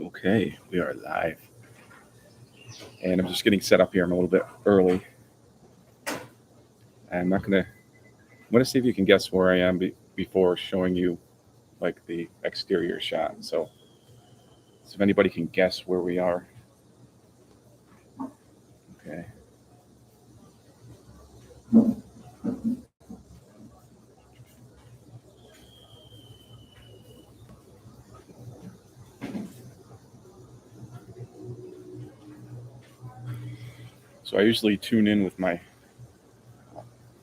Okay, we are live. And I'm just getting set up here. I'm a little bit early. I'm gonna see if you can guess where I am before showing you like the exterior shot. So if anybody can guess where we are. Okay. So I usually tune in with my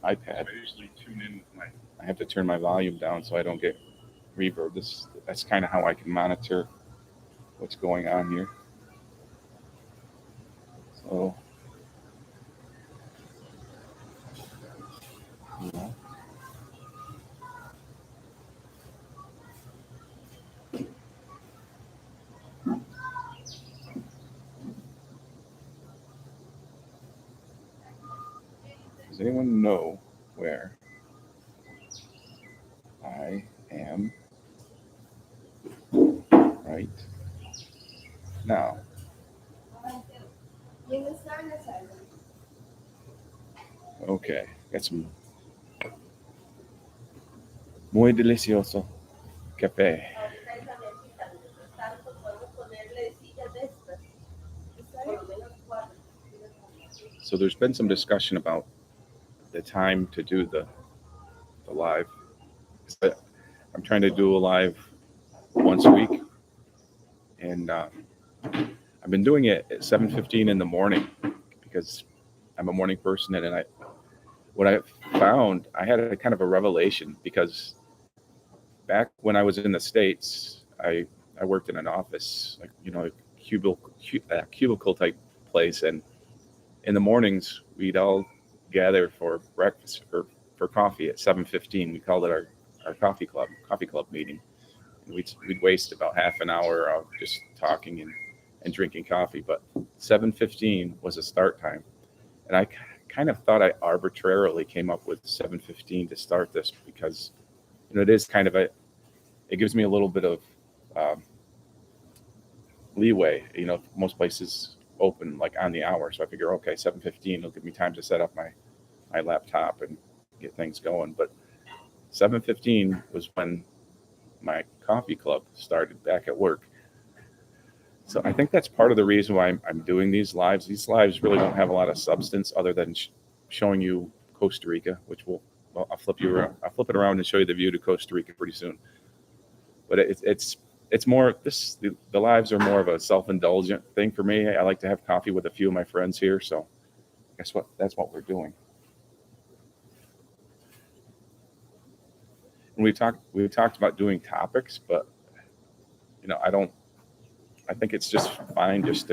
iPad. I have to turn my volume down so I don't get reverb. That's kind of how I can monitor what's going on here. So yeah. Does anyone know where I am right now? Okay, got some muy delicioso café. So there's been some discussion about the time to do the live. So I'm trying to do a live once a week, and I've been doing it at 7:15 in the morning because I'm a morning person, and what I found, I had a kind of a revelation because back when I was in the States, I worked in an office, like a cubicle type place, and in the mornings we'd all gather for breakfast or for coffee at 7:15. We called it our coffee club meeting. And we'd waste about half an hour of just talking and drinking coffee. But 7:15 was a start time, and I kind of thought I arbitrarily came up with 7:15 to start this because it is kind of it gives me a little bit of um, leeway. Most places open like on the hour, so I figure, okay, 7:15 will give me time to set up my laptop and get things going. But 7:15 was when my coffee club started back at work. So I think that's part of the reason why I'm doing these lives. These lives really don't have a lot of substance other than showing you Costa Rica, which I'll flip you around. I'll flip it around and show you the view to Costa Rica pretty soon. But it's more the lives are more of a self-indulgent thing for me. I like to have coffee with a few of my friends here, so guess what? That's what we're doing. And we talked about doing topics, but I think it's just fine just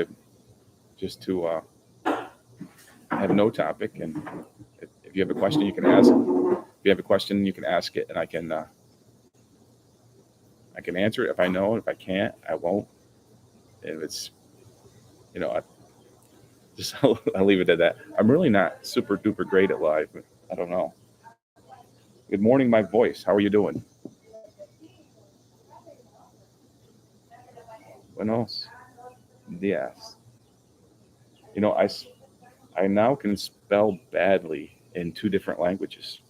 to have no topic, and if you have a question, you can ask. If you have a question, you can ask it, and I can answer it if I know. If I can't, I won't. If it's I just I'll leave it at that. I'm really not super duper great at live, but I don't know. Good morning, my voice. How are you doing? Buenos dias. I now can spell badly in two different languages.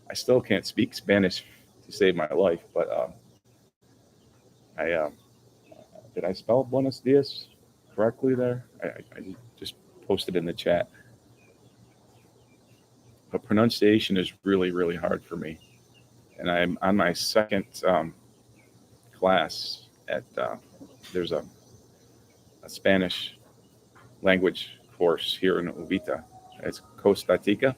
I still can't speak Spanish to save my life, but I did I spell Buenos Dias correctly there? I just posted in the chat. But pronunciation is really, really hard for me. And I'm on my second class at, there's a Spanish language course here in Uvita. It's Costa Rica.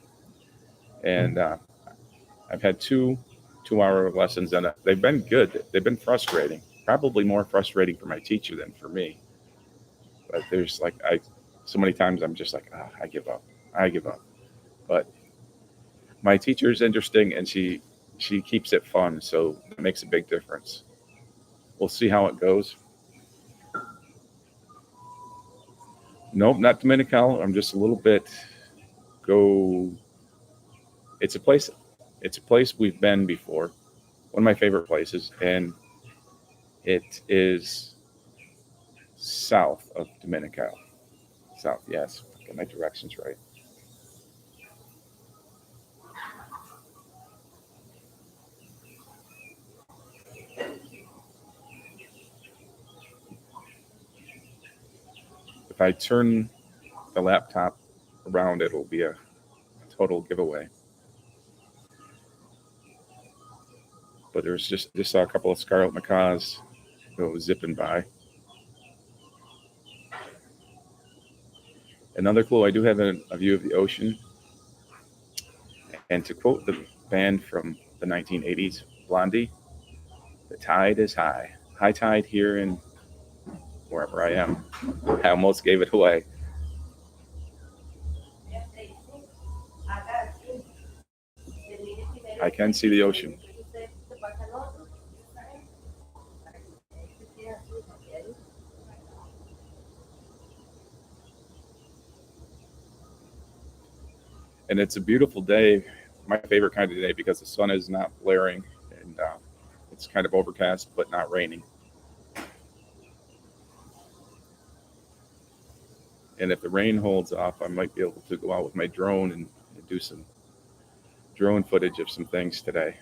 And I've had 2 2-hour lessons, and they've been good. They've been frustrating, probably more frustrating for my teacher than for me. But there's so many times I'm just like, I give up. I give up. But my teacher is interesting, and she keeps it fun, so it makes a big difference. We'll see how it goes. Nope, not Dominical. I'm just a little bit go. It's a place. It's a place we've been before. One of my favorite places, and it is south of Dominica. South, yes. Get my directions right. If I turn the laptop around, it'll be a total giveaway. But there's just saw a couple of scarlet macaws go zipping by. Another clue, I do have a view of the ocean. And to quote the band from the 1980s, Blondie, the tide is high. High tide here in wherever I am. I almost gave it away. I can see the ocean. And it's a beautiful day, my favorite kind of day, because the sun is not blaring and it's kind of overcast but not raining. And if the rain holds off, I might be able to go out with my drone and do some drone footage of some things today.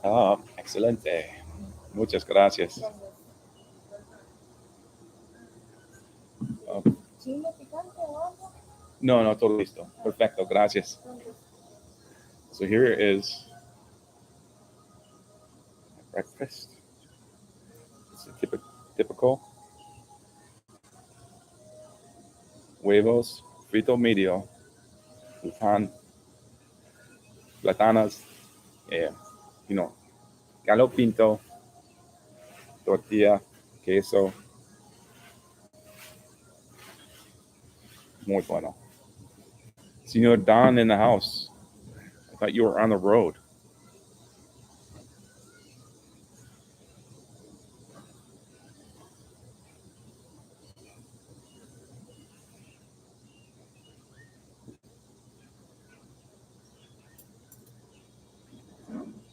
Ah, excelente. Muchas gracias. No, no, todo listo. Perfecto, gracias. So here is breakfast. It's a typical huevos, frito medio, platanas, gallo pinto, tortilla, queso. Muy bueno. Senor Don in the house. I thought you were on the road.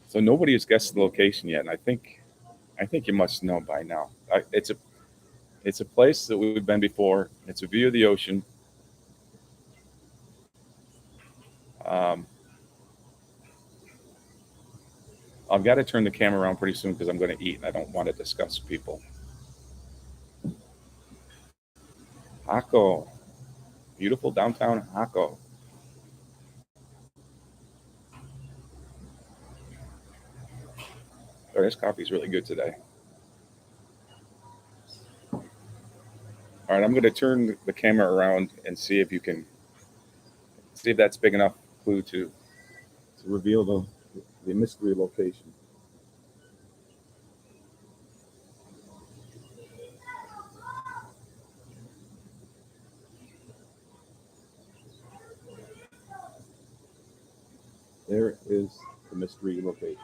So nobody has guessed the location yet, and I think you must know by now. It's a place that we've been before. It's a view of the ocean. I've got to turn the camera around pretty soon because I'm going to eat and I don't want to discuss people. Jaco, beautiful downtown Jaco. Oh, this coffee is really good today. All right, I'm going to turn the camera around and see if that's big enough clue to reveal the mystery location. There is the mystery location.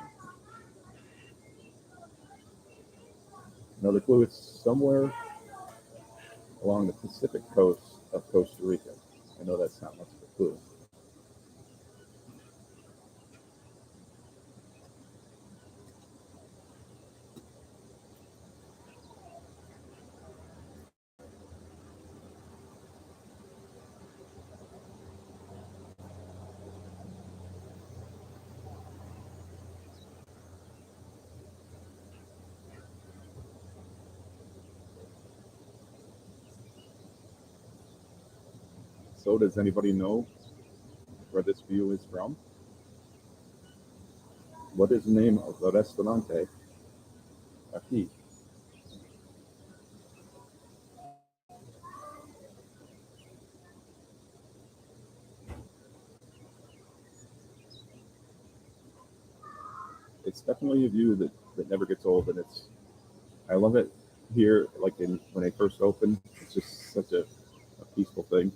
Another clue, it's somewhere along the Pacific coast of Costa Rica. I know that's not much of a clue. So does anybody know where this view is from? What is the name of the restaurante aquí? It's definitely a view that never gets old, and I love it here. Like when I first opened, it's just such a peaceful thing.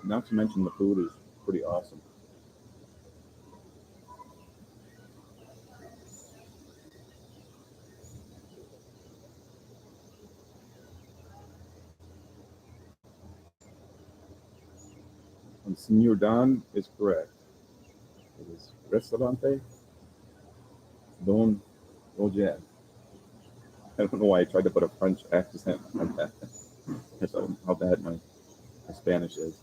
Not to mention the food is pretty awesome. And Senor Don is correct. It is Restaurante Don Roger. I don't know why I tried to put a French accent on that. That's how bad my Spanish is.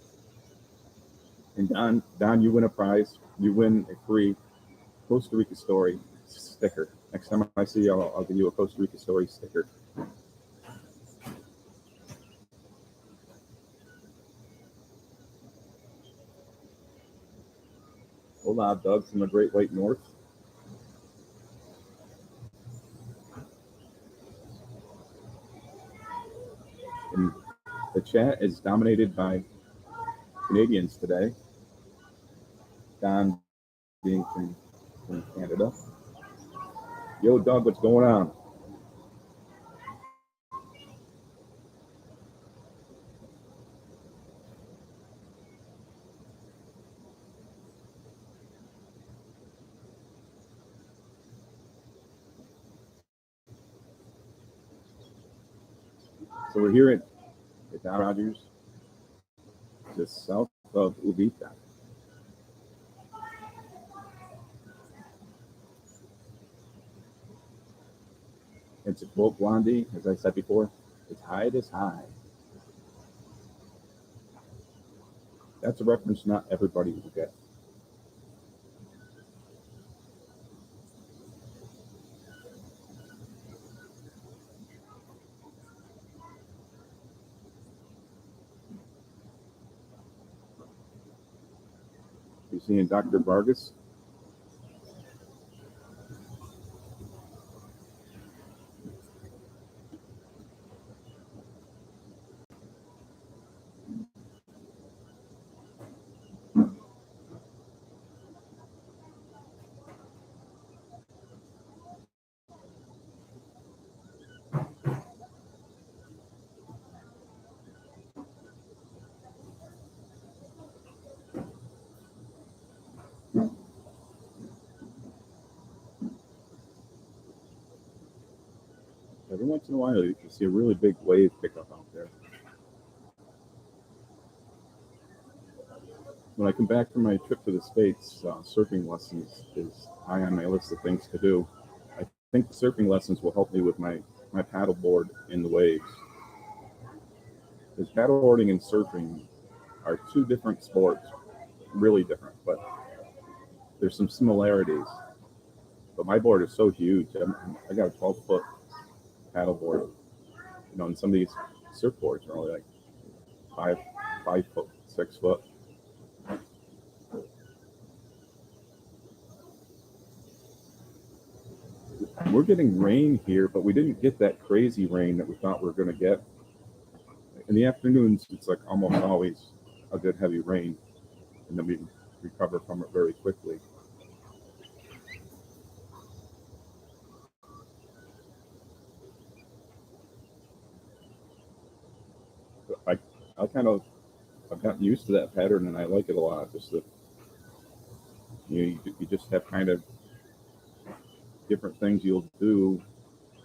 And Don, you win a prize. You win a free Costa Rica story sticker. Next time I see you, I'll give you a Costa Rica story sticker. Hola, Doug from the Great White North. And the chat is dominated by Canadians today. Don being from Canada. Yo, Doug, what's going on? So we're here at Don Rogers, just south of Uvita. And to quote Blondie, as I said before, the tide is high. That's a reference not everybody will get. You seeing Dr. Vargas? Every once in a while, you can see a really big wave pickup out there. When I come back from my trip to the States, surfing lessons is high on my list of things to do. I think surfing lessons will help me with my paddleboard in the waves. Because paddleboarding and surfing are two different sports, really different, but there's some similarities. But my board is so huge. I got a 12-foot paddleboard. You know, and some of these surfboards are only like 5 foot, 6 foot. We're getting rain here, but we didn't get that crazy rain that we thought we were going to get. In the afternoons, it's like almost always a good heavy rain, and then we recover from it very quickly. I've gotten used to that pattern, and I like it a lot. Just that you just have kind of different things you'll do.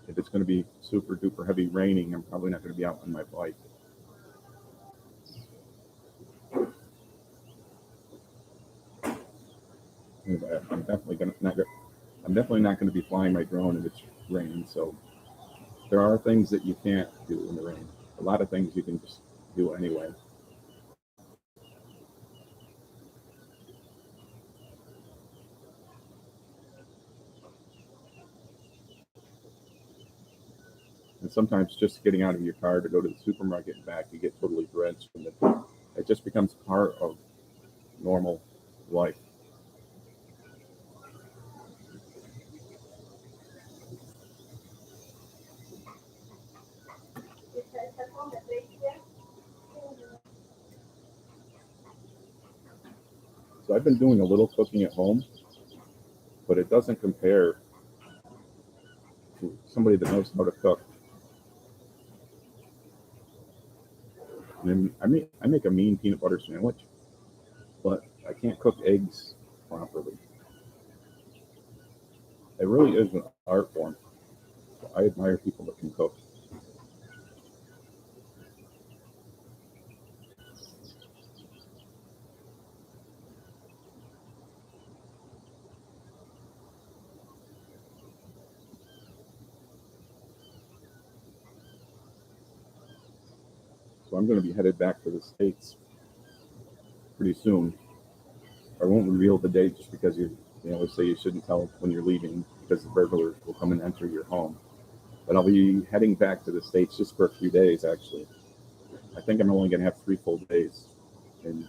If it's going to be super duper heavy raining, I'm probably not going to be out on my bike. I'm definitely not going to be flying my drone if it's raining. So there are things that you can't do in the rain. A lot of things you can just do anyway. And sometimes just getting out of your car to go to the supermarket and back, you get totally drenched, and it just becomes part of normal life. So I've been doing a little cooking at home, but it doesn't compare to somebody that knows how to cook. And I make a mean peanut butter sandwich, but I can't cook eggs properly. It really is an art form. I admire people that can cook. So I'm going to be headed back to the States pretty soon. I won't reveal the date just because they say you shouldn't tell when you're leaving because the burglars will come and enter your home. But I'll be heading back to the States just for a few days, actually. I think I'm only going to have 3 full days in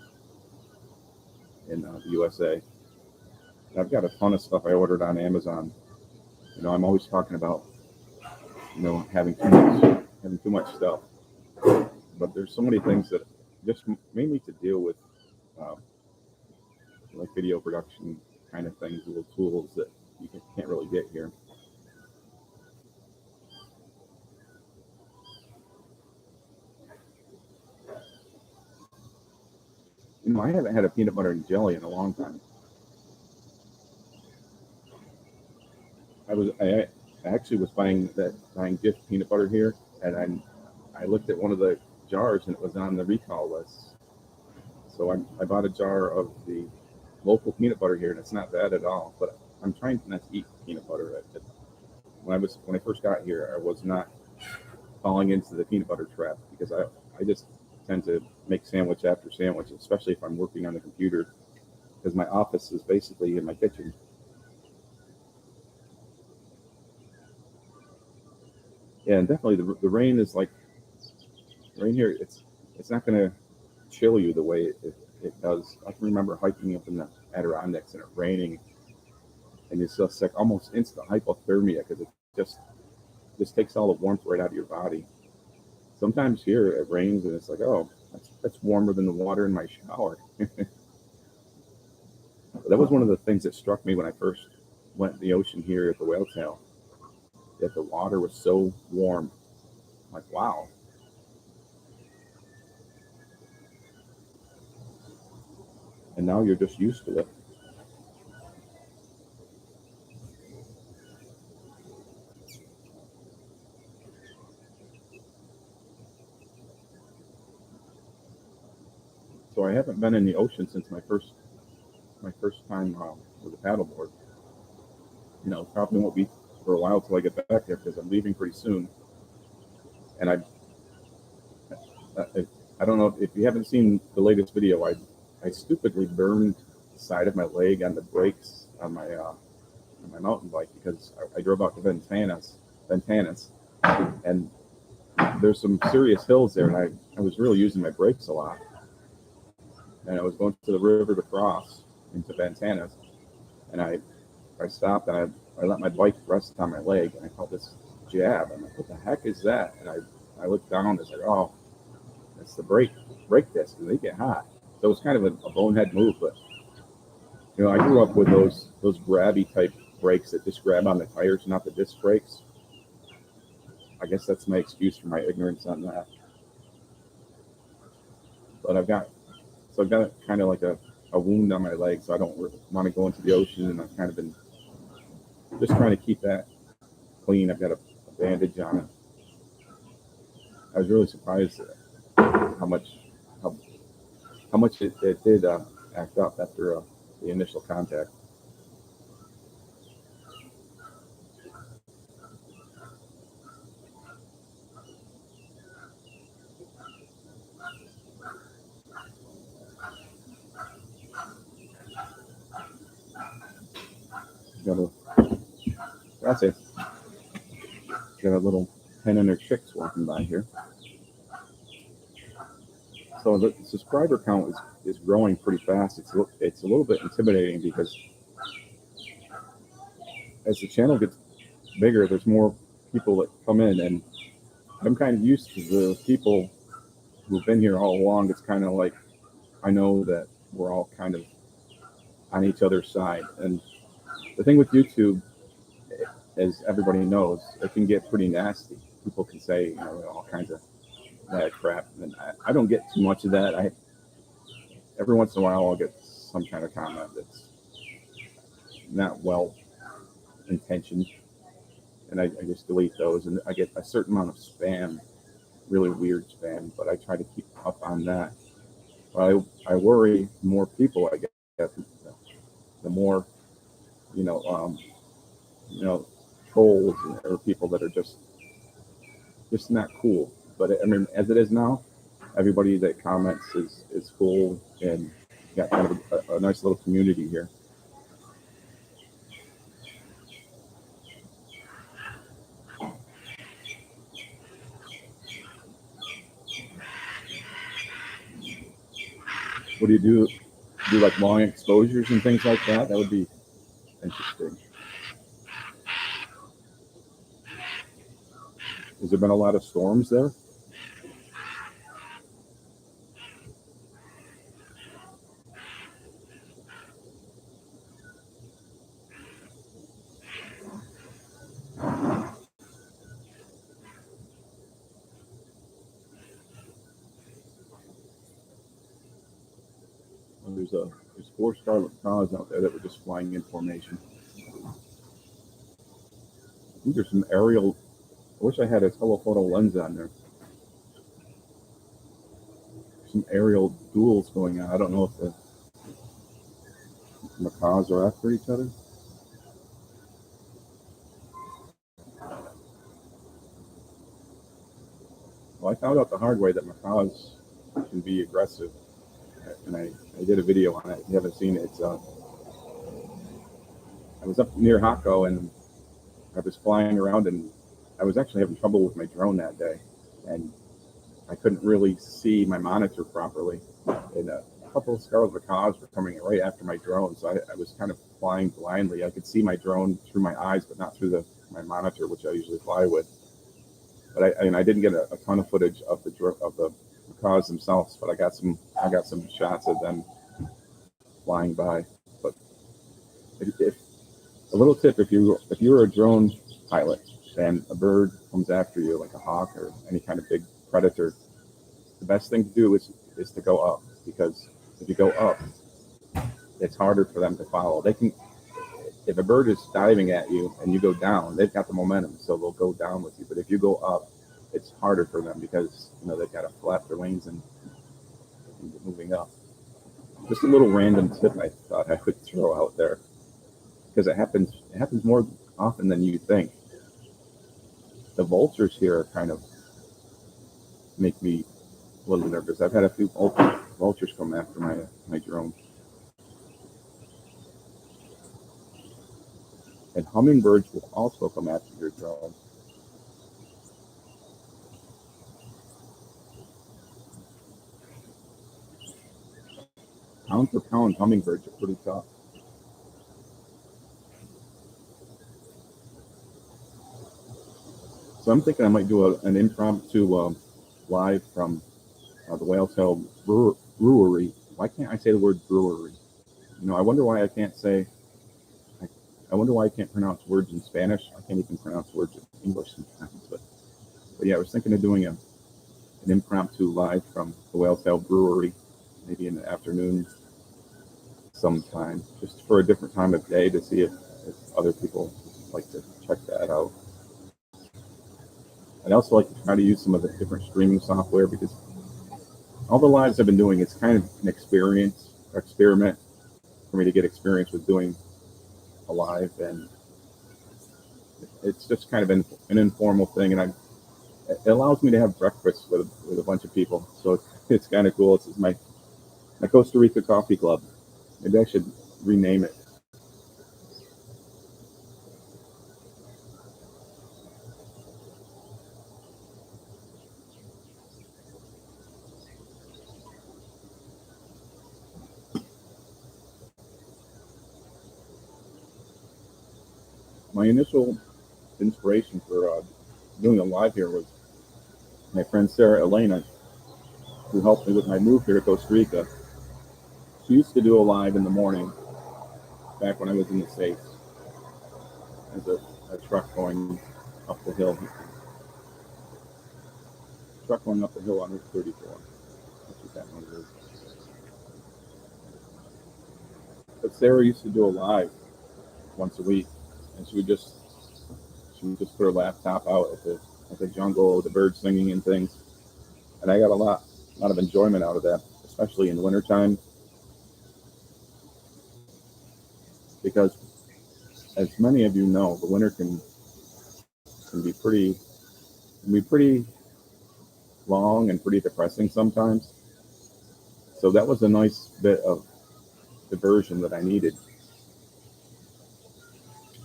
the USA. I've got a ton of stuff I ordered on Amazon. I'm always talking about, having too much stuff. But there's so many things that just mainly to deal with, like video production kind of things, little tools that you can't really get here. I haven't had a peanut butter and jelly in a long time. I actually was buying Jif peanut butter here, and I looked at one of the jars and it was on the recall list. So I bought a jar of the local peanut butter here, and it's not bad at all. But I'm trying not to eat peanut butter. When I first got here, I was not falling into the peanut butter trap because I just tend to make sandwich after sandwich, especially if I'm working on the computer, because my office is basically in my kitchen. Yeah, and definitely the rain is like rain here. It's not going to chill you the way it does. I can remember hiking up in the Adirondacks and it raining, and it's just like almost instant hypothermia because it just takes all the warmth right out of your body. Sometimes here it rains and it's like, oh, that's warmer than the water in my shower. That was one of the things that struck me when I first went in the ocean here at the Whale Tail, that the water was so warm. Like, wow. And now you're just used to it. So I haven't been in the ocean since my first time with a paddleboard. Probably won't be for a while till I get back there because I'm leaving pretty soon. And I don't know if you haven't seen the latest video. I stupidly burned the side of my leg on the brakes on my mountain bike because I drove out to Ventanas, and there's some serious hills there, and I was really using my brakes a lot. And I was going to the river to cross into Ventanas, and I stopped and I let my bike rest on my leg, and I felt this jab. I'm like, what the heck is that? And I looked down and it's like, oh, it's the brake disc, and they get hot. So it was kind of a bonehead move, but I grew up with those grabby type brakes that just grab on the tires, not the disc brakes. I guess that's my excuse for my ignorance on that. But I've got kind of like a wound on my leg, so I don't want to go into the ocean, and I've kind of been just trying to keep that clean. I've got a bandage on it. I was really surprised at how much it did act up after the initial contact. Got a little hen and her chicks walking by here. So the subscriber count is growing pretty fast. It's a little bit intimidating because as the channel gets bigger, there's more people that come in, and I'm kind of used to the people who've been here all along. It's kind of like I know that we're all kind of on each other's side. And the thing with YouTube, as everybody knows, it can get pretty nasty. People can say all kinds of bad crap, and I don't get too much of that. Every once in a while I'll get some kind of comment that's not well intentioned, and I just delete those. And I get a certain amount of spam, really weird spam, but I try to keep up on that. I worry more people I get, the more trolls or people that are just not cool. But I mean, as it is now, everybody that comments is cool, and got kind of a nice little community here. What do you do? Do like long exposures and things like that? That would be interesting. Has there been a lot of storms there? Well, there's 4 scarlet macaws out there that were just flying in formation. I think there's some aerial. I wish I had a telephoto lens on there. Some aerial duels going on. I don't know if the macaws are after each other. Well, I found out the hard way that macaws can be aggressive, and I did a video on it. If you haven't seen it, I was up near Hako, and I was flying around, and I was actually having trouble with my drone that day, and I couldn't really see my monitor properly, and a couple of scarlet macaws were coming right after my drone, so I was kind of flying blindly. I could see my drone through my eyes, but not through my monitor, which I usually fly with. But I didn't get a ton of footage of the macaws themselves, but I got some shots of them flying by. But if a little tip, if you're a drone pilot and a bird comes after you, like a hawk or any kind of big predator, the best thing to do is to go up, because if you go up, it's harder for them to follow. They can, if a bird is diving at you and you go down, they've got the momentum, so they'll go down with you. But if you go up, it's harder for them because they've got to flap their wings and moving up. Just a little random tip I thought I would throw out there, because it happens more often than you think. The vultures here kind of make me a little nervous. I've had a few vultures come after my drone. And hummingbirds will also come after your drone. Pound for pound, hummingbirds are pretty tough. So I'm thinking I might do an impromptu live from the Whale Tail Brewery. Why can't I say the word brewery? I wonder why I can't say. I wonder why I can't pronounce words in Spanish. I can't even pronounce words in English sometimes. But yeah, I was thinking of doing an impromptu live from the Whale Tail Brewery, maybe in the afternoon sometime, just for a different time of day, to see if other people like to check that out. I'd also like to try to use some of the different streaming software, because all the lives I've been doing, it's kind of an experiment for me to get experience with doing a live, and it's just kind of an informal thing, and it allows me to have breakfast with a bunch of people, so it's kind of cool. It's my Costa Rica Coffee Club. Maybe I should rename it. My initial inspiration for doing a live here was my friend Sarah Elena, who helped me with my move here to Costa Rica. She used to do a live in the morning back when I was in the States, as a truck going up the hill. On Route 34. That's what that one is. But Sarah used to do a live once a week, and she would just put her laptop out at the jungle, the birds singing and things. And I got a lot of enjoyment out of that, especially in the wintertime, because as many of you know, the winter can be pretty long and pretty depressing sometimes. So that was a nice bit of diversion that I needed.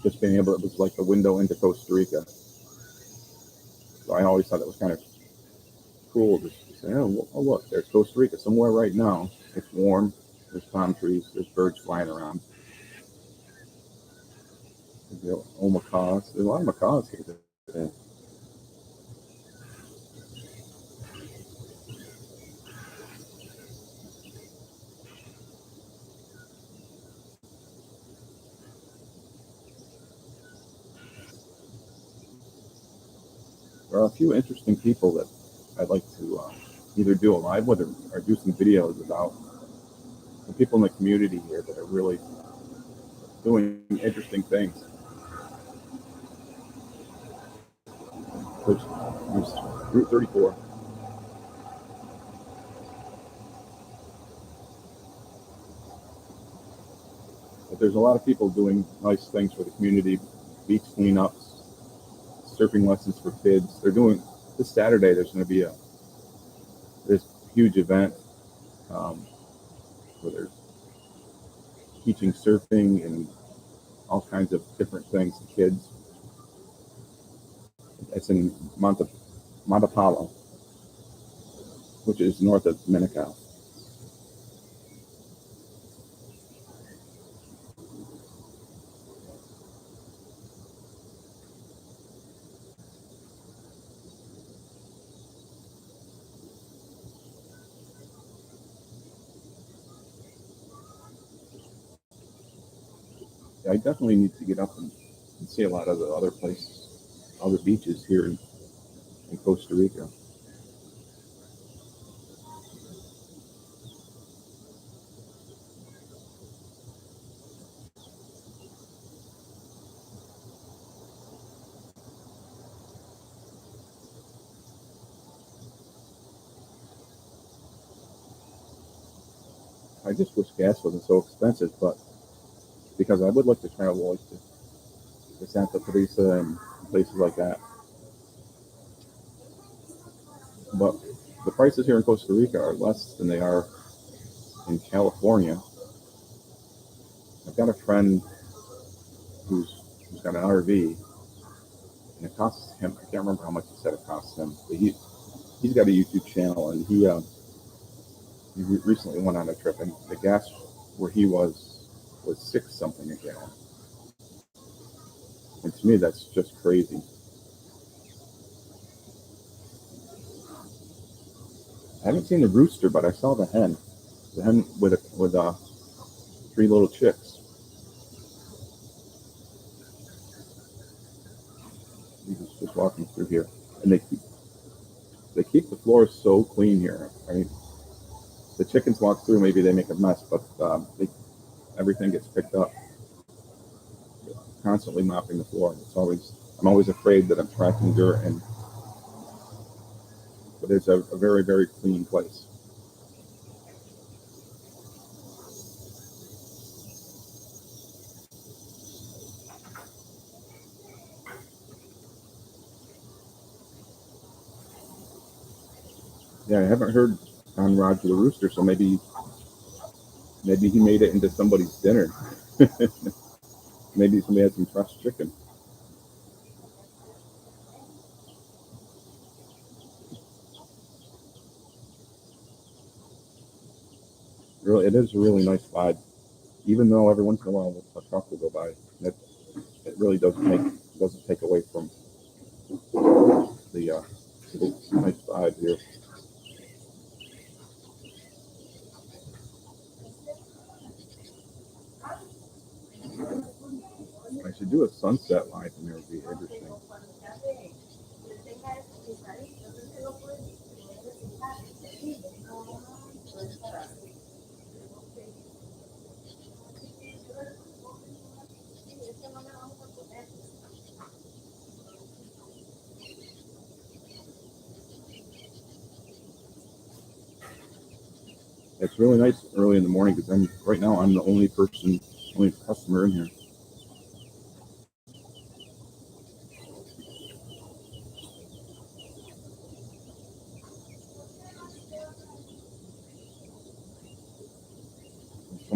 Just being able, it was like the window into Costa Rica. So I always thought it was kind of cool to say, oh look, there's Costa Rica somewhere right now. It's warm. There's palm trees. There's birds flying around. There's macaws. There's a lot of macaws here today. There are a few interesting people that I'd like to either do a live with or do some videos about the people in the community here that are really doing interesting things. There's Route 34. But there's a lot of people doing nice things for the community, beach cleanups, surfing lessons for kids. They're doing this Saturday. There's going to be this huge event where they're teaching surfing and all kinds of different things to kids. It's in Montepalo, which is north of Minicao. I definitely need to get up and see a lot of the other places, other beaches here in Costa Rica. I just wish gas wasn't so expensive, but because I would like to travel like to Santa Teresa and places like that. But the prices here in Costa Rica are less than they are in California. I've got a friend who's got an RV, and it costs him, I can't remember how much he said it costs him, but he's got a YouTube channel, and he recently went on a trip, and the gas where he was 6 something a gallon. And to me, that's just crazy. I haven't seen the rooster, but I saw the hen. The hen with 3 little chicks. He's just walking through here, and they keep the floors so clean here. I mean, the chickens walk through, maybe they make a mess, but everything gets picked up. Constantly mopping the floor. I'm always afraid that I'm tracking dirt, but it's a very, very clean place. Yeah, I haven't heard on Roger the Rooster, so maybe he made it into somebody's dinner. Maybe somebody had some fresh chicken. Really, it is a really nice vibe. Even though every once in a while a truck will go by, it really doesn't take away from the nice vibe here. I should do a sunset live from here. Would be interesting. It's really nice early in the morning because right now I'm the only customer in here.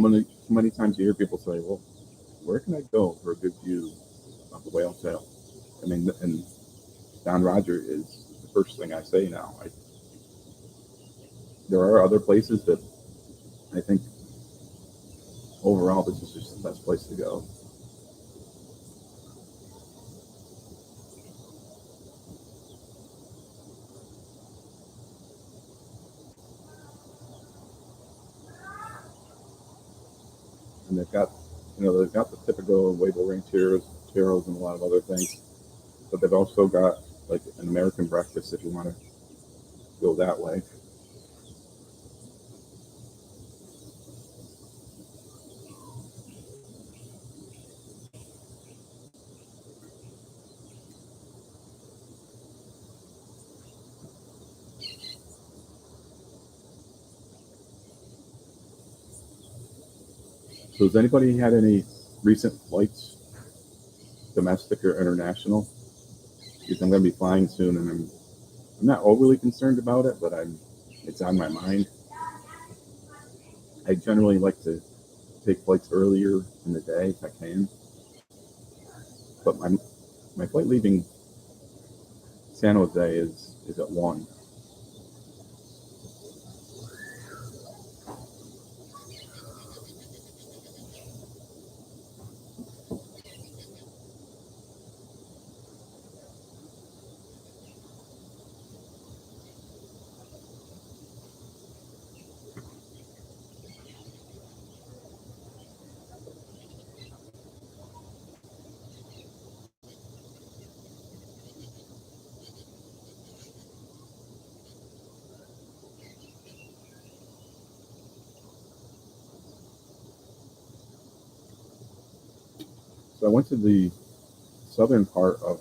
many times you hear people say, well, where can I go for a good view of the whale tail? I mean, and Don Roger is the first thing I say now. There are other places that I think overall this is just the best place to go. And they've got the typical wave ring taros and a lot of other things, but they've also got like an American breakfast if you want to go that way. So has anybody had any recent flights, domestic or international? Because I'm going to be flying soon, and I'm not overly concerned about it, but it's on my mind. I generally like to take flights earlier in the day if I can. But my flight leaving San Jose is at 1. So I went to the southern part of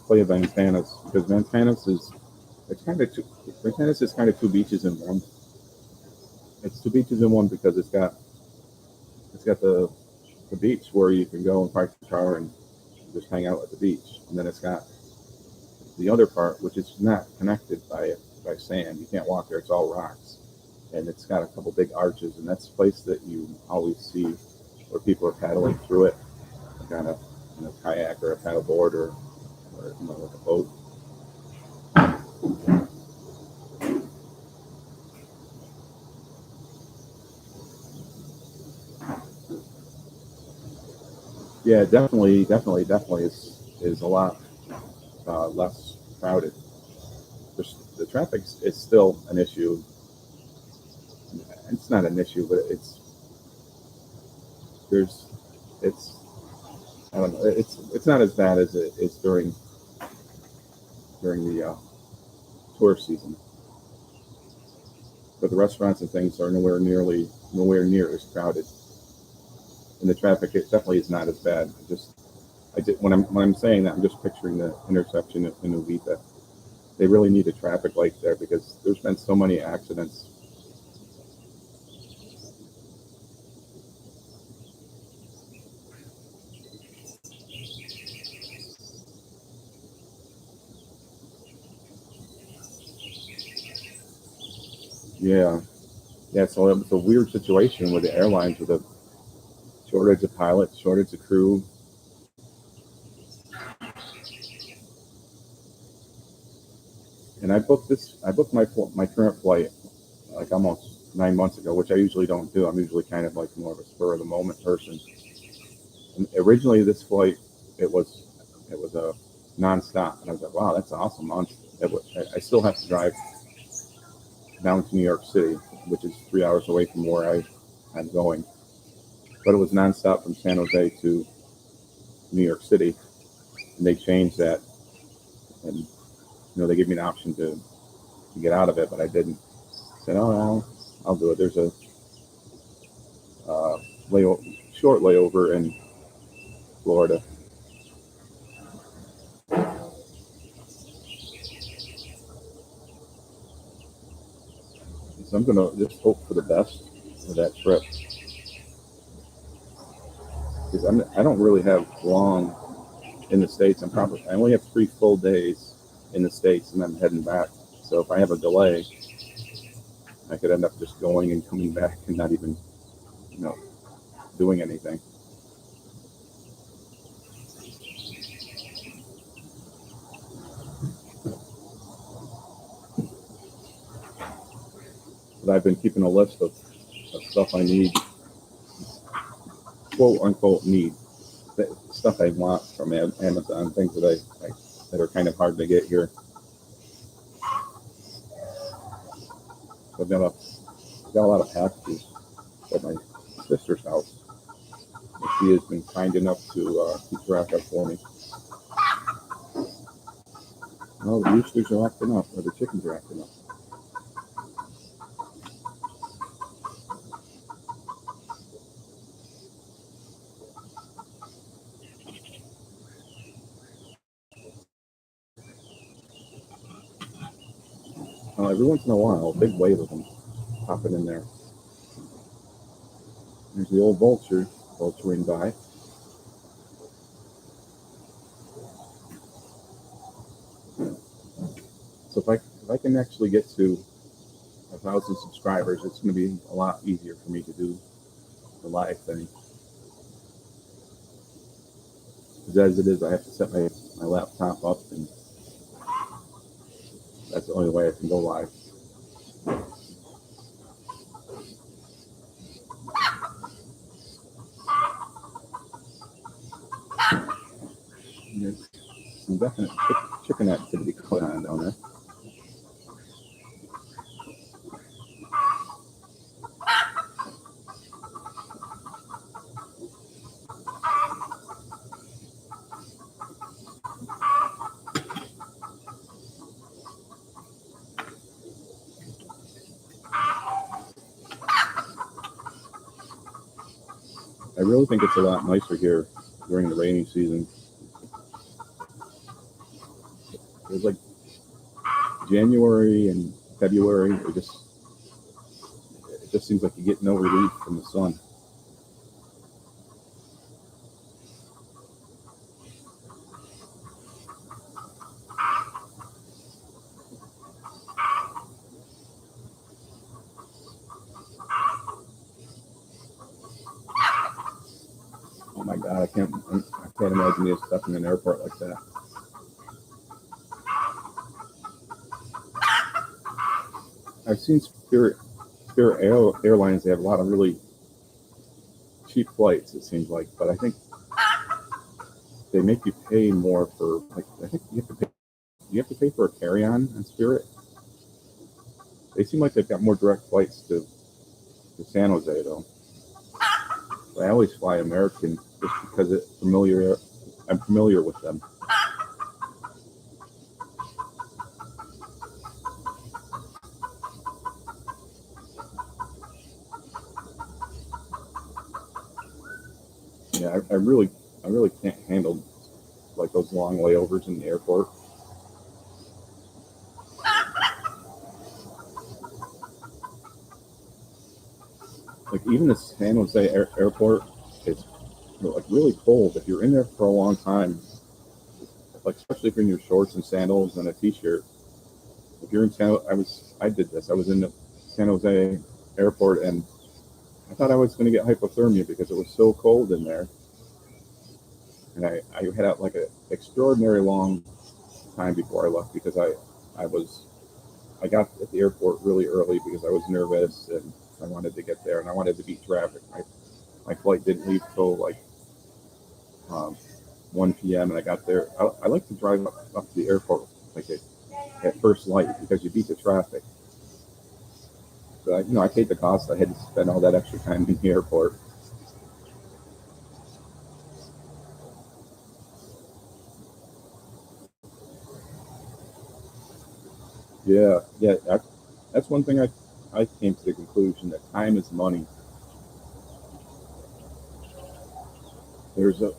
Playa Ventanas because Ventanas is kind of two beaches in one. It's two beaches in one because it's got the beach where you can go and park your car and just hang out at the beach, and then it's got the other part which is not connected by sand. You can't walk there; it's all rocks, and it's got a couple big arches, and that's a place that you always see where people are paddling through it, like on a kayak or a paddle board or like a boat. Yeah, definitely is a lot less crowded. The traffic is still an issue. It's not an issue, but it's I don't know. It's not as bad as it is during the tourist season. But the restaurants and things are nowhere near as crowded, and the traffic it definitely is not as bad. When I'm saying that, I'm just picturing the intersection in Uvita. They really need a traffic light there because there's been so many accidents. Yeah, so it was a weird situation with the airlines with a shortage of pilots, shortage of crew. And I booked my current flight like almost 9 months ago, which I usually don't do. I'm usually kind of like more of a spur of the moment person. And originally this flight, it was a nonstop, and I was like, wow, that's awesome. I still have to drive down to New York City, which is 3 hours away from where I'm going. But it was nonstop from San Jose to New York City, and they changed that, and they gave me an option to get out of it, but I didn't. I said, oh, well, I'll do it. There's a short layover in Florida. So I'm gonna just hope for the best for that trip, because I don't really have long in the States. I only have 3 full days in the States, and I'm heading back. So if I have a delay, I could end up just going and coming back and not even you know, doing anything. But I've been keeping a list of stuff I need, quote unquote need, stuff I want from Amazon, things that that are kind of hard to get here. I've got a lot of packages at my sister's house. She has been kind enough to keep track of for me. Well, the roosters are acting up, or the chickens are acting up. Every once in a while, a big wave of them popping in there. There's the old vulture vulturing by. So if I can actually get to 1,000 subscribers, it's going to be a lot easier for me to do the live thing. Because as it is, I have to set my laptop up, and that's the only way I can go live. There's some definite chicken activity going on down there. I really think it's a lot nicer here during the rainy season. It's like January and February, it just seems like you get no relief from the sun. Oh my God, I can't imagine me stuck in an airport like that. I've seen Spirit Airlines. They have a lot of really cheap flights, it seems like, but I think they make you pay more for, like, I think you have to pay for a carry-on on Spirit. They seem like they've got more direct flights to San Jose, though. I always fly American just because I'm familiar with them. Yeah, I really can't handle like those long layovers in the airport. Like even the San Jose airport is like really cold if you're in there for a long time. Like especially if you're in your shorts and sandals and a t-shirt. If you're in I did this. I was in the San Jose airport and I thought I was going to get hypothermia because it was so cold in there. And I had like an extraordinary long time before I left because I got at the airport really early because I was nervous and I wanted to get there and I wanted to beat traffic. My flight didn't leave till like 1 p.m. and I got there. I like to drive up to the airport like at first light because you beat the traffic. But I paid the cost. I had to spend all that extra time in the airport. Yeah. That's one thing I came to the conclusion that time is money. There's to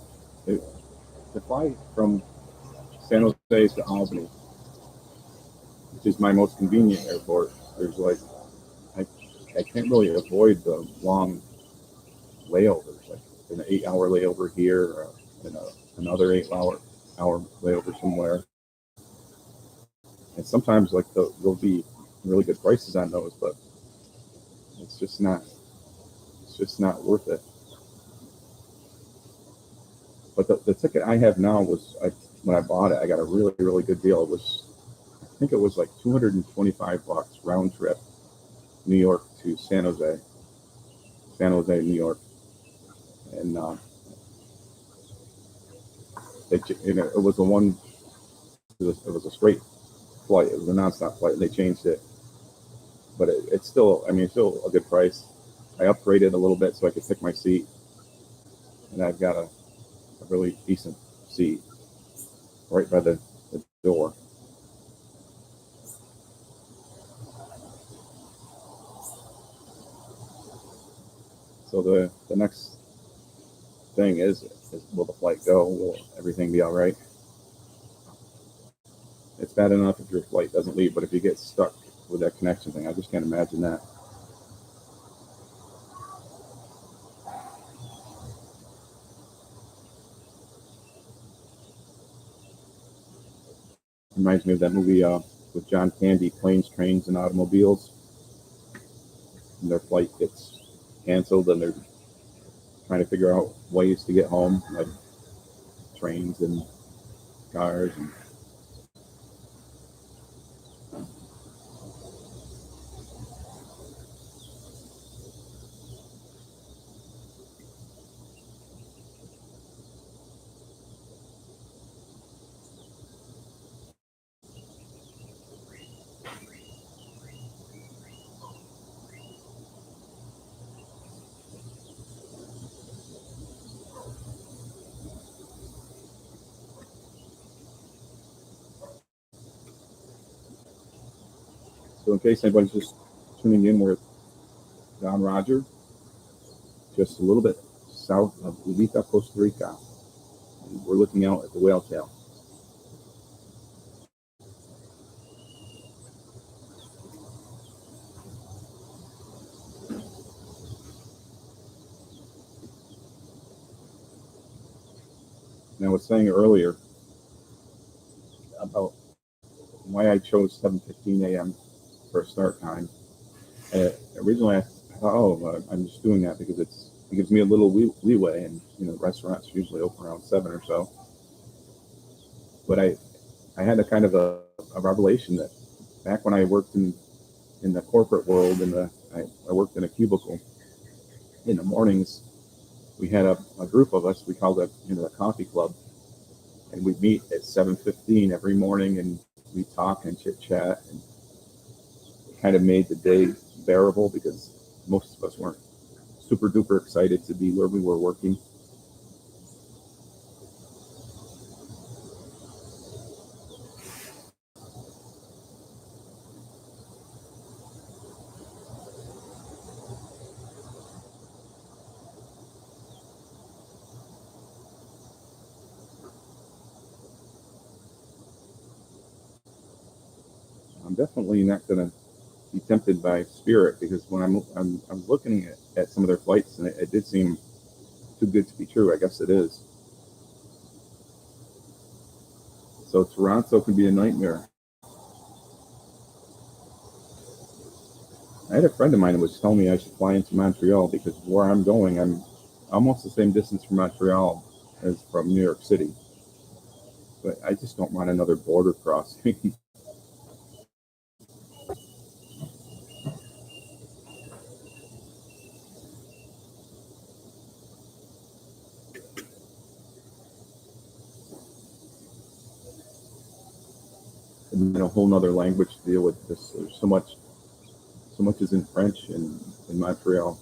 fly from San Jose to Albany, which is my most convenient airport. There's like I can't really avoid the long layovers, like an 8-hour layover here, and another 8-hour layover somewhere. And sometimes like there'll be really good prices on those, but it's just not just not worth it. But the ticket I have now when I bought it, I got a really, really good deal. I think it was like $225 round trip, New York to San Jose, New York, and it was it was a straight flight. It was a nonstop flight, and they changed it, but it's still, I mean, it's still a good price. I upgraded a little bit so I could pick my seat, and I've got a really decent seat right by the door. So the next thing is will the flight go? Will everything be all right? It's bad enough if your flight doesn't leave, but if you get stuck with that connection thing, I just can't imagine that. Reminds me of that movie with John Candy, Planes, Trains, and Automobiles. And their flight gets canceled, and they're trying to figure out ways to get home, like trains and cars. So in case anybody's just tuning in, we're at Don Roger, just a little bit south of Uvita, Costa Rica. And we're looking out at the whale tail. And I was saying earlier about why I chose 7:15 a.m. for a start time. Originally, I thought, I'm just doing that because it gives me a little leeway, and restaurants usually open around 7 or so. But I had a kind of a revelation that back when I worked in the corporate world, I worked in a cubicle. In the mornings, we had a group of us. We called it the coffee club, and we'd meet at 7:15 every morning, and we talk and chit chat, and it kind of made the day bearable because most of us weren't super duper excited to be where we were working. I'm definitely not going to be tempted by Spirit because when I'm looking at some of their flights, and it did seem too good to be true. I guess it is. So Toronto can be a nightmare. I had a friend of mine who was telling me I should fly into Montreal because where I'm going, I'm almost the same distance from Montreal as from New York City. But I just don't want another border crossing. And then a whole nother language to deal with. This there's so much is in French in Montreal.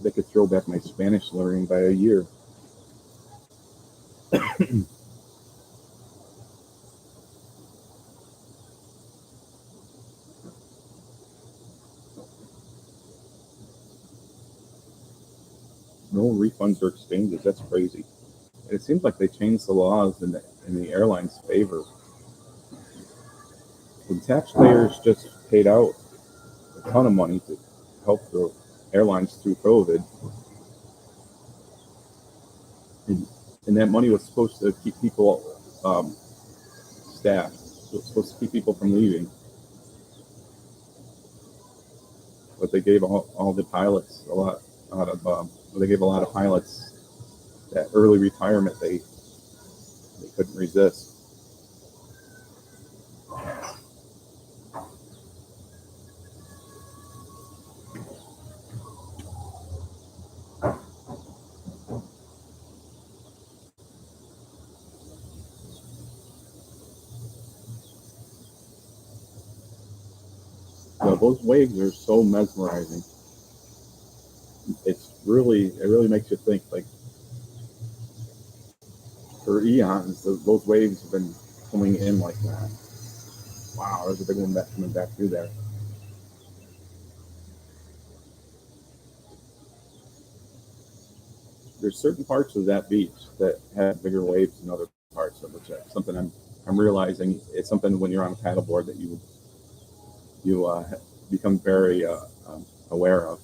They could throw back my Spanish learning by a year. No refunds or exchanges. That's crazy. It seems like they changed the laws in the airline's favor. The taxpayers just paid out a ton of money to help the airlines through COVID, and that money was supposed to keep people staffed. It was supposed to keep people from leaving. but they gave all the pilots a lot of they gave a lot of pilots that early retirement they couldn't resist. So those waves are so mesmerizing. It really makes you think, like, for eons, those waves have been coming in like that. Wow, there's a big one coming back through there. There's certain parts of that beach that have bigger waves than other parts of it. Something I'm realizing it's something when you're on a paddleboard that you become very aware of.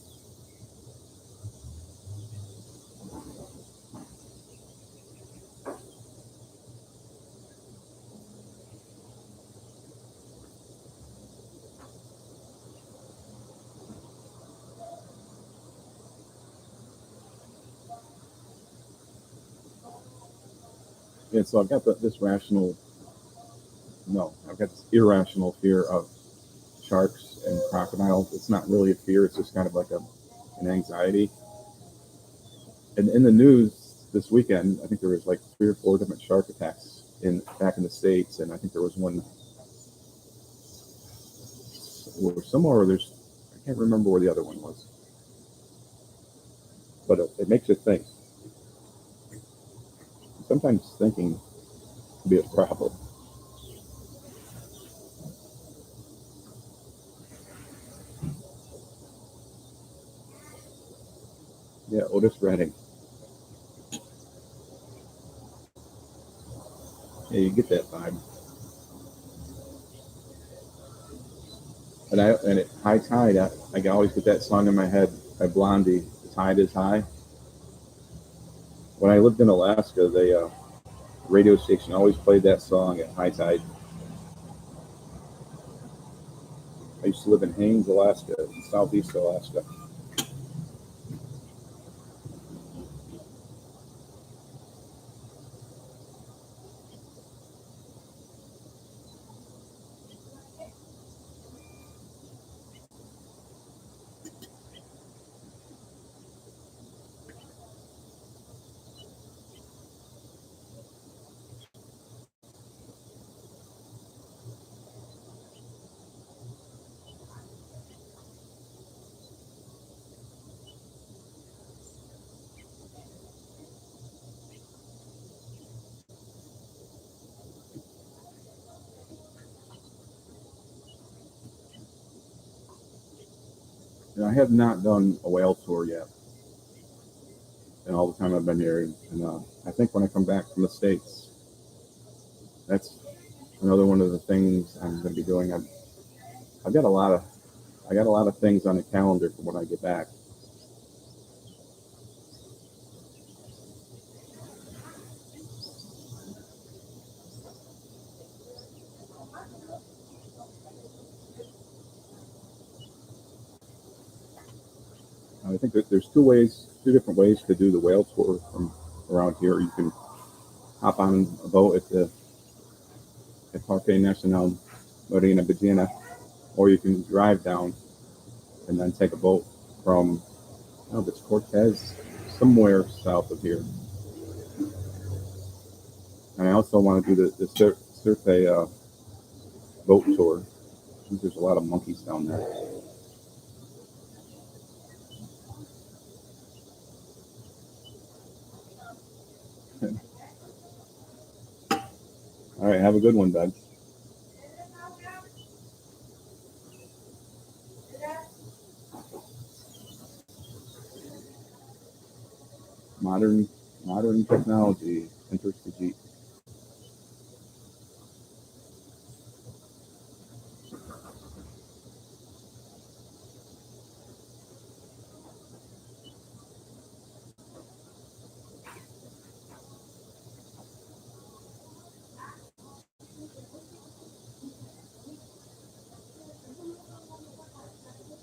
And so I've got this irrational fear of sharks and crocodiles. It's not really a fear; it's just kind of like an anxiety. And in the news this weekend, I think there was like 3 or 4 different shark attacks back in the States, and I think there was one somewhere. I can't remember where the other one was, but it makes you think. Sometimes thinking can be a problem. Yeah, Otis Redding. Yeah, you get that vibe. And at high tide, I always get that song in my head by Blondie, "The Tide is High." When I lived in Alaska, the radio station always played that song at high tide. I used to live in Haines, Alaska, in southeast Alaska. And I have not done a whale tour yet in all the time I've been here. And I think when I come back from the States, that's another one of the things I'm going to be doing. I've got a lot of things on the calendar for when I get back. I think that there's two different ways to do the whale tour from around here. You can hop on a boat at Parque Nacional Marina Ballena, or you can drive down and then take a boat from, I don't know if it's Cortez, somewhere south of here. And I also want to do the surf boat tour. I think there's a lot of monkeys down there. All right, have a good one, Doug. Modern technology enters the Jeep.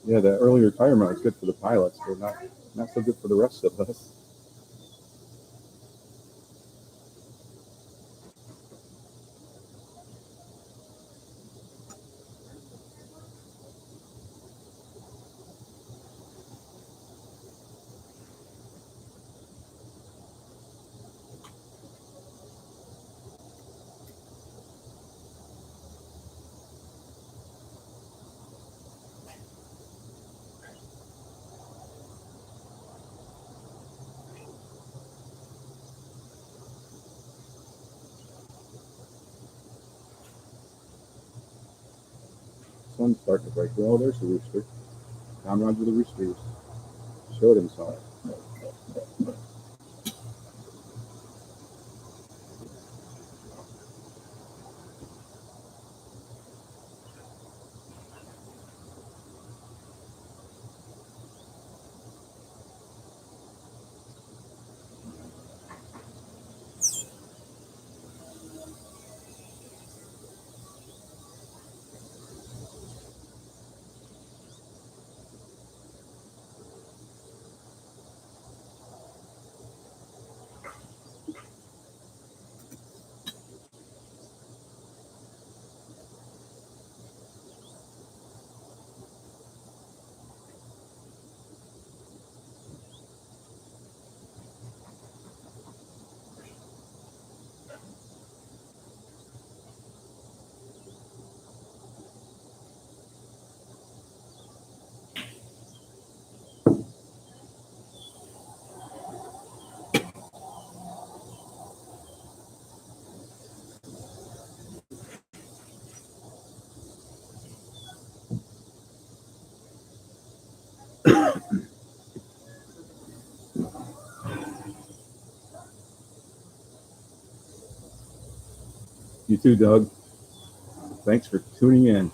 Yeah, the early retirement was good for the pilots, but not so good for the rest of us. Sun's starting to break. Oh, there's the rooster. Tom Roger the rooster showed himself. You too, Doug. Thanks for tuning in.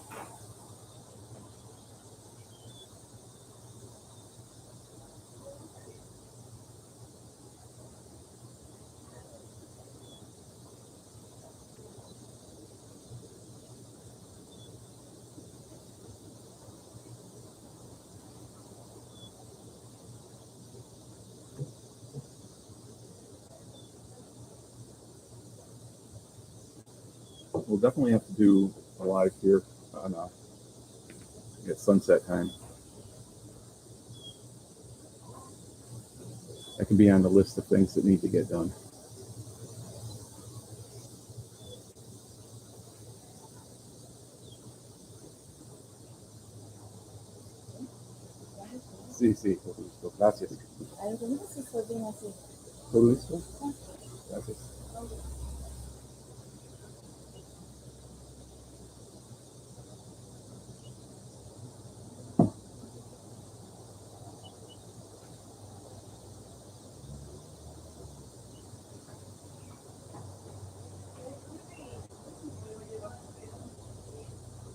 We'll definitely have to do a live here on at sunset time. That can be on the list of things that need to get done. Sí, sí, por listo. Gracias. Algunos se suelen así. ¿Todo listo? Gracias.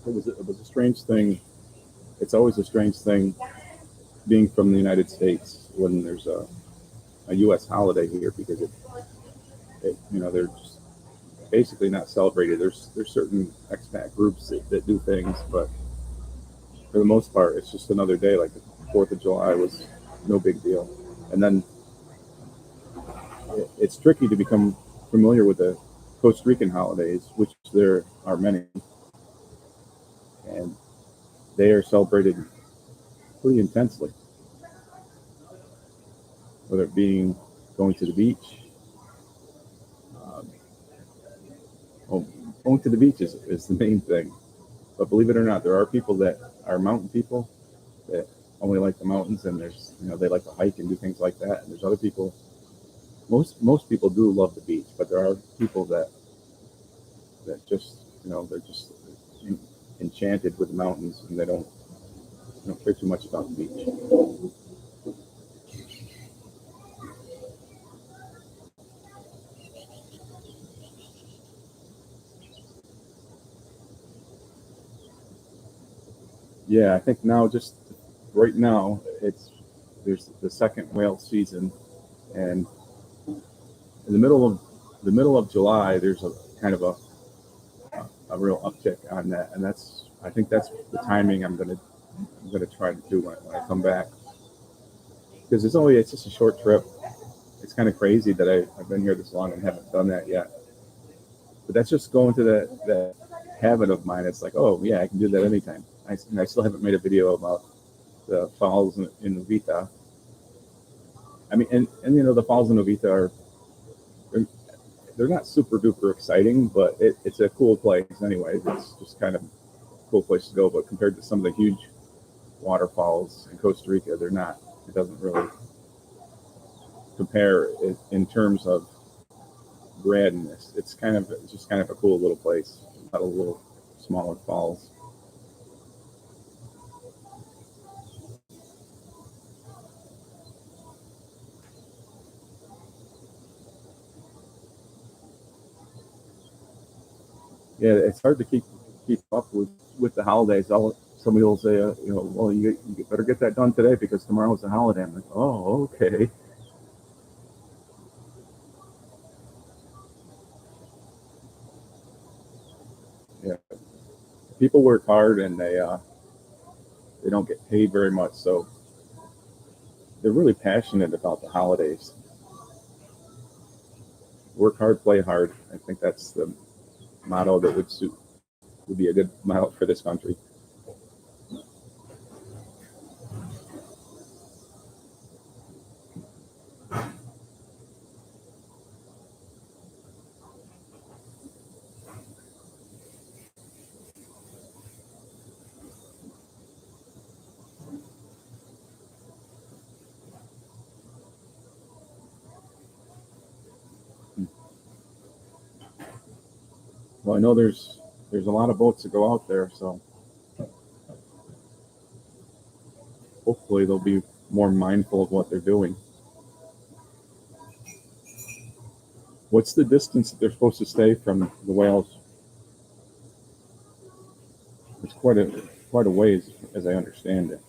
It was a strange thing. It's always a strange thing being from the United States when there's a U.S. holiday here because they're just basically not celebrated. There's certain expat groups that do things, but for the most part, it's just another day. Like the 4th of July was no big deal, and then it's tricky to become familiar with the Costa Rican holidays, which there are many, and they are celebrated pretty intensely. Whether it being going to the beach, um, well, going to the beach is the main thing. But believe it or not, there are people that are mountain people that only like the mountains, and there's they like to hike and do things like that. And there's other people. Most people do love the beach, but there are people that just they're just enchanted with the mountains, and they don't care too much about the beach. Yeah, I think now just right now there's the second whale season, and in the middle of July there's a kind of a real uptick on that, and I think that's the timing I'm going to I'm going to try to do when I come back. Because it's just a short trip. It's kind of crazy that I've been here this long and haven't done that yet. But that's just going to that habit of mine. It's like, oh, yeah, I can do that anytime. And I still haven't made a video about the falls in Uvita. I mean, and you know, the falls in Uvita they're not super duper exciting, but it's a cool place anyway. It's just kind of a cool place to go. But compared to some of the huge waterfalls in Costa Rica, they're not. It doesn't really compare in terms of grandness. It's just kind of a cool little place. A lot of little smaller falls. Yeah, it's hard to keep up with the holidays. Somebody will say, well, you better get that done today because tomorrow's a holiday. I'm like, oh, okay. Yeah, people work hard and they don't get paid very much, so they're really passionate about the holidays. Work hard, play hard. I think that's the motto that would be a good motto for this country. Well, I know there's a lot of boats that go out there, so hopefully they'll be more mindful of what they're doing. What's the distance that they're supposed to stay from the whales? It's quite a ways, as I understand it.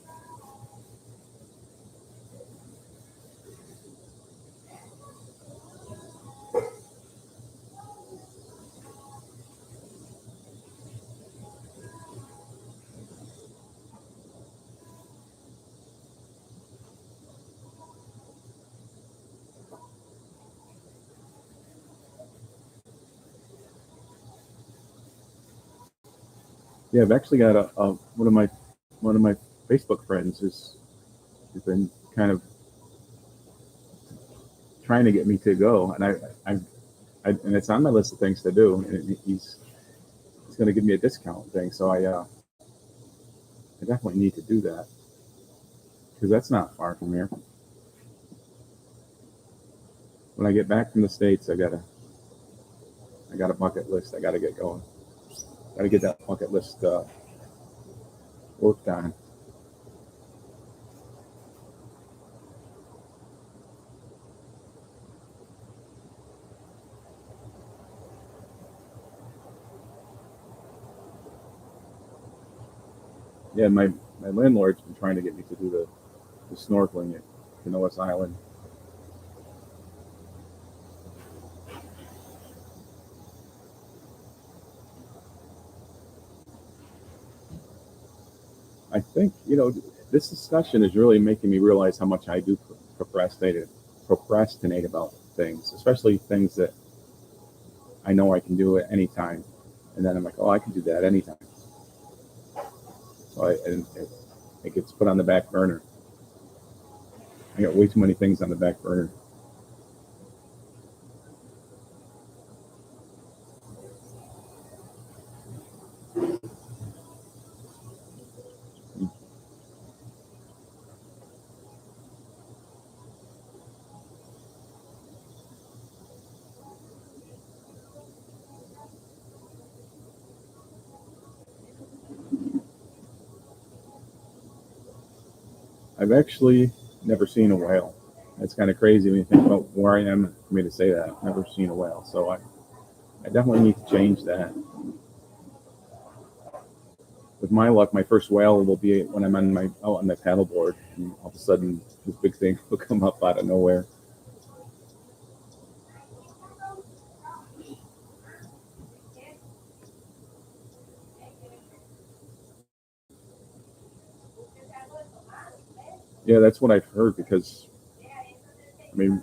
Yeah, I've actually got a one of my Facebook friends has been kind of trying to get me to go, and and it's on my list of things to do. And he's going to give me a discount thing, so I definitely need to do that because that's not far from here. When I get back from the States, I got a bucket list. I got to get going. Got to get that bucket list worked on. Yeah, my landlord's been trying to get me to do the snorkeling at Canoas Island. I think this discussion is really making me realize how much I do procrastinate about things, especially things that I know I can do at any time, and then I'm like, oh, I can do that anytime. So it gets put on the back burner. I got way too many things on the back burner. I've actually never seen a whale. That's kind of crazy when you think about where I am for me to say that. I've never seen a whale, so I definitely need to change that. With my luck, my first whale will be when I'm out on my paddleboard, and all of a sudden this big thing will come up out of nowhere. Yeah, that's what I've heard because, I mean,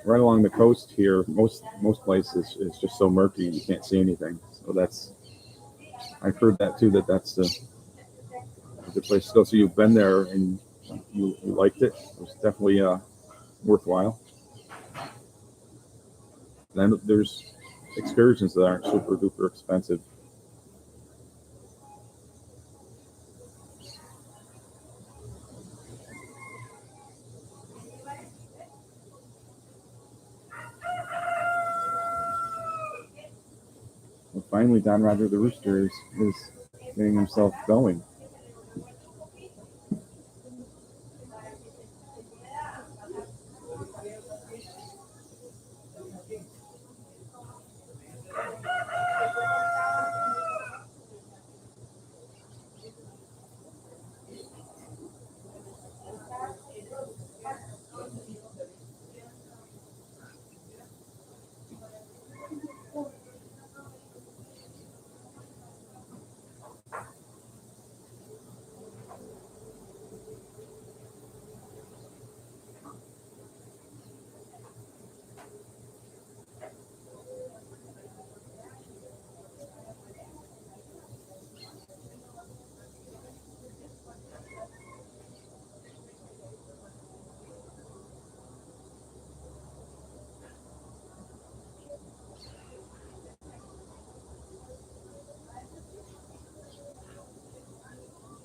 right along the coast here, most places it's just so murky you can't see anything. So I've heard that too. That's the place to go. So you've been there and you liked it. It was definitely worthwhile. Then there's excursions that aren't super duper expensive. Well, finally, Don Roger the Rooster is getting himself going.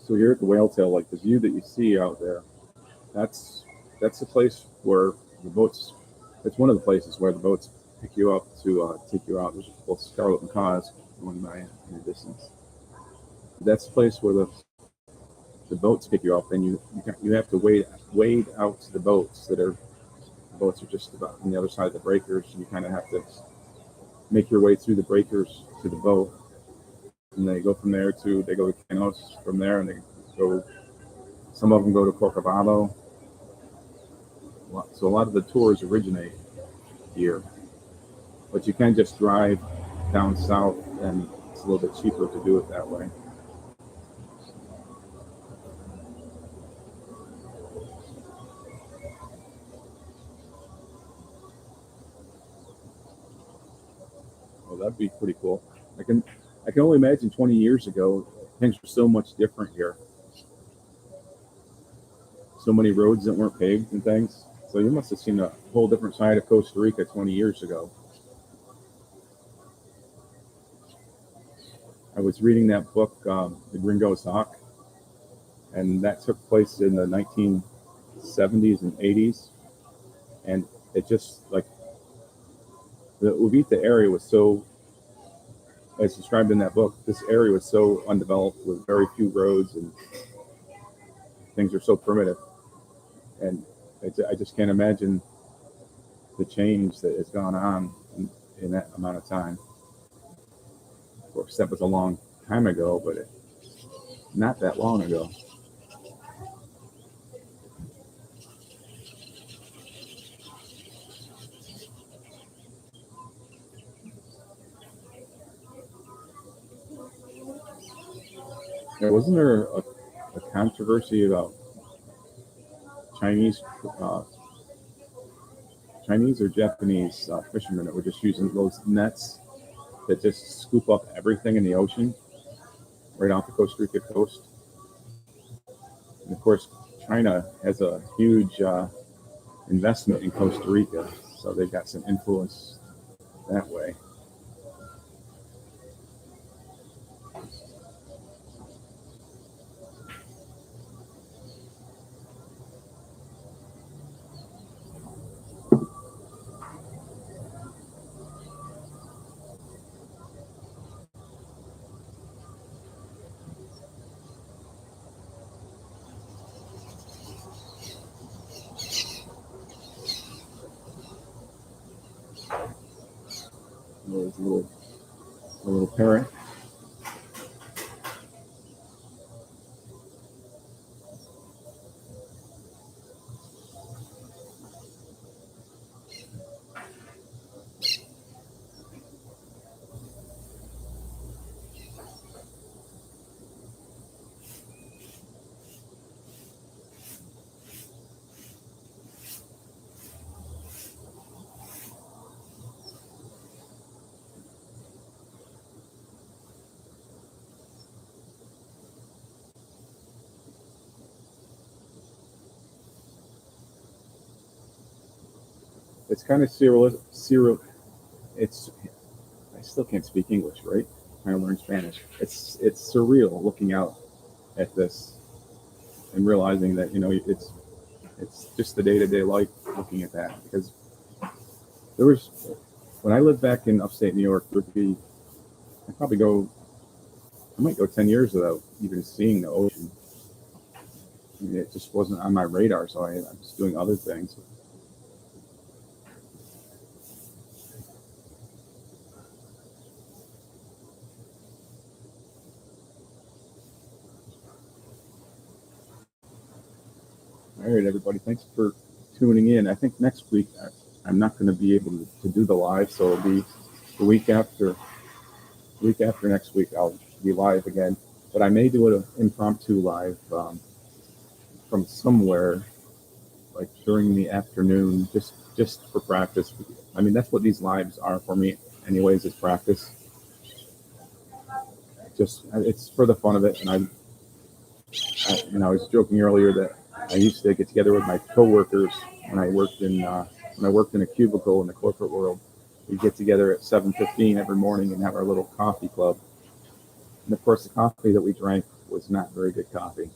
So here at the Whale Tail, like the view that you see out there, that's the place where the boats. It's one of the places where the boats pick you up to take you out. There's a couple of Scarlet Macaws going by in the distance. That's the place where the boats pick you up, and you have to wade out to the boats the boats are just about on the other side of the breakers, and you kind of have to make your way through the breakers to the boat, and they go to Canos from there, and they go. Some of them go to Corcovado. So a lot of the tours originate here, but you can just drive down south, and it's a little bit cheaper to do it that way. Well, that'd be pretty cool. I can only imagine 20 years ago things were so much different here. So many roads that weren't paved and things. So you must have seen a whole different side of Costa Rica 20 years ago. I was reading that book, The Gringo's Hawk, and that took place in the 1970s and 80s. And it just like the Uvita area was so, as described in that book, this area was so undeveloped with very few roads and things are so primitive. And I just can't imagine the change that has gone on in that amount of time. Of course, that was a long time ago, but not that long ago. Wasn't there a controversy about Chinese or Japanese fishermen that were just using those nets that just scoop up everything in the ocean right off the Costa Rica coast? And of course, China has a huge investment in Costa Rica, so they've got some influence that way. There's a little parrot. it's kind of surreal. It's I still can't speak English, right? Trying to learn Spanish. It's surreal looking out at this and realizing that it's just the day-to-day life looking at that. Because there was when I lived back in upstate New York, there would be I might go 10 years without even seeing the ocean. I mean, it just wasn't on my radar, so I was doing other things. All right, everybody, thanks for tuning in. I think next week I'm not going to be able to do the live, so it'll be the week after next week. I'll be live again, but I may do an impromptu live from somewhere, like during the afternoon, just for practice. I mean, that's what these lives are for me, anyways, is practice. It's for the fun of it, and I was joking earlier that I used to get together with my coworkers when I worked in a cubicle in the corporate world. We'd get together at 7:15 every morning and have our little coffee club. And of course, the coffee that we drank was not very good coffee,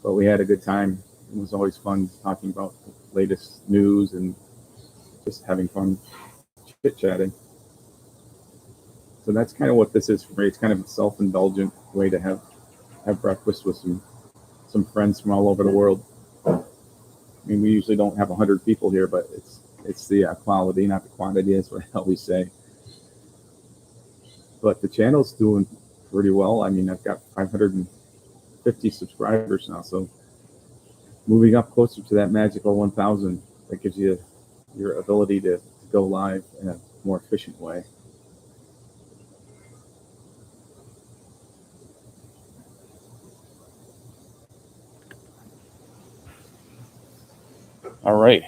but we had a good time. It was always fun talking about the latest news and just having fun chit-chatting. So that's kind of what this is for me. It's kind of a self-indulgent way to have breakfast with some friends from all over the world. I mean, we usually don't have 100 people here, but it's the quality, not the quantity, is what I always say. But the channel's doing pretty well. I mean, I've got 550 subscribers now, so moving up closer to that magical 1,000, that gives you your ability to go live in a more efficient way. All right.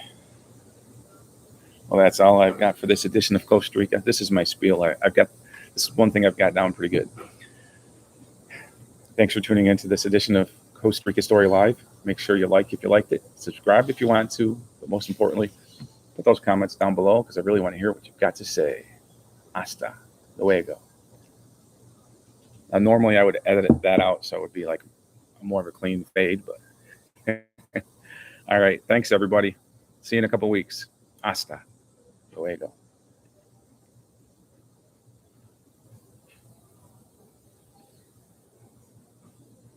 Well, that's all I've got for this edition of Costa Rica. This is my spiel. This is one thing I've got down pretty good. Thanks for tuning into this edition of Costa Rica Story Live. Make sure you like if you liked it, subscribe if you want to, but most importantly, put those comments down below because I really want to hear what you've got to say. Hasta luego. Now, normally I would edit that out, so it would be like more of a clean fade, but all right. Thanks, everybody. See you in a couple weeks. Hasta luego.